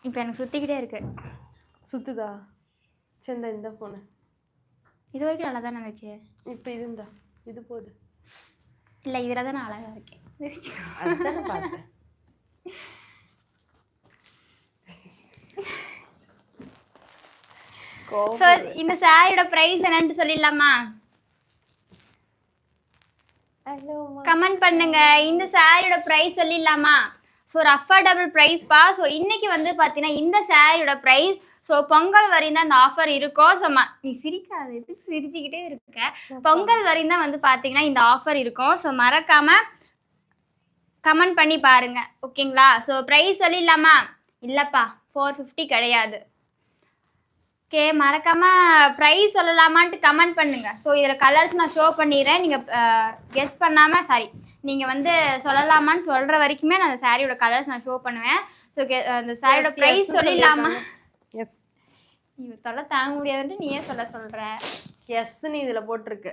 இப்போ எனக்கு சுற்றிக்கிட்டே இருக்கு. சுத்துதா? சரி இந்த ஃபோனு இது வரைக்கும் நல்லா தானே இருந்துச்சு. இப்போ இதுந்தா இது போகுது. இல்லை இதில் தான் நான் அழகாக இருக்கேன். அதுதானே பார்த்தேன். ஸோ இந்த சாரியோட ப்ரைஸ் என்னன்னு சொல்லிடலாமா? கமெண்ட் பண்ணுங்க. இந்த சாரியோட ப்ரைஸ் சொல்லிடலாமா? ஸோ ஒரு அஃபோர்டபுள் ப்ரைஸ்ப்பா. ஸோ இன்னைக்கு வந்து பார்த்தீங்கன்னா இந்த சாரியோட ப்ரைஸ் ஸோ பொங்கல் வரையும் தான் இந்த ஆஃபர் இருக்கும். ஸோ நீ சிரிக்காது, எதுக்கு சிரிச்சுக்கிட்டே இருக்க? பொங்கல் வரையும் தான் வந்து பார்த்தீங்கன்னா இந்த ஆஃபர் இருக்கும். ஸோ மறக்காம கமெண்ட் பண்ணி பாருங்க, ஓகேங்களா? ஸோ ப்ரைஸ் சொல்லிடலாமா? இல்லைப்பா 450 கிடையாது. ஓகே, மறக்காம ப்ரைஸ் சொல்லலாமான்ட்டு கமெண்ட் பண்ணுங்க. ஸோ இதில் கலர்ஸ் நான் ஷோ பண்ணிடுறேன். நீங்கள் கெஸ் பண்ணாமல் சாரி நீங்கள் வந்து சொல்லலாமான்னு சொல்கிற வரைக்குமே நான் அந்த சாரியோட கலர்ஸ் நான் ஷோ பண்ணுவேன். ஸோ அந்த சாரியோட ப்ரைஸ் சொல்லிடலாமா? எஸ். நீ தொலை தாங்க முடியாதுன்ட்டு நீயே சொல்கிற. எஸ்ன்னு இதில் போட்டிருக்கு.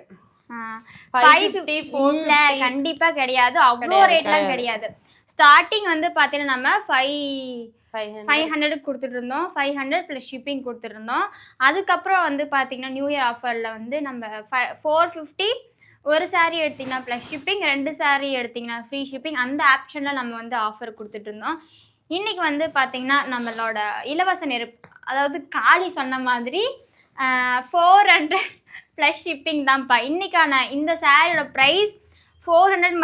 550 இல்லை, கண்டிப்பாக கிடையாது. அவ்வளோ ரேட்லாம் கிடையாது. ஸ்டார்டிங் வந்து பார்த்தீங்கன்னா நம்ம 500 கொடுத்துட்டு இருந்தோம். 500 ப்ளஸ் ஷிப்பிங் கொடுத்துருந்தோம். அதுக்கப்புறம் வந்து பார்த்தீங்கன்னா நியூ இயர் ஆஃபரில் வந்து நம்ம 450 ஒரு சாரீ எடுத்திங்கன்னா ப்ளஸ் ஷிப்பிங், 2 சாரீ எடுத்திங்கன்னா ஃப்ரீ ஷிப்பிங், அந்த ஆப்ஷனில் நம்ம வந்து ஆஃபர் கொடுத்துட்டு இருந்தோம். இன்றைக்கி வந்து பார்த்திங்கன்னா நம்மளோட இலவச நெருப்பு, அதாவது காளி சொன்ன மாதிரி 400 ப்ளஸ் ஷிப்பிங் தான்ப்பா. இன்றைக்கான இந்த சாரியோட ப்ரைஸ் 400 மட்டும்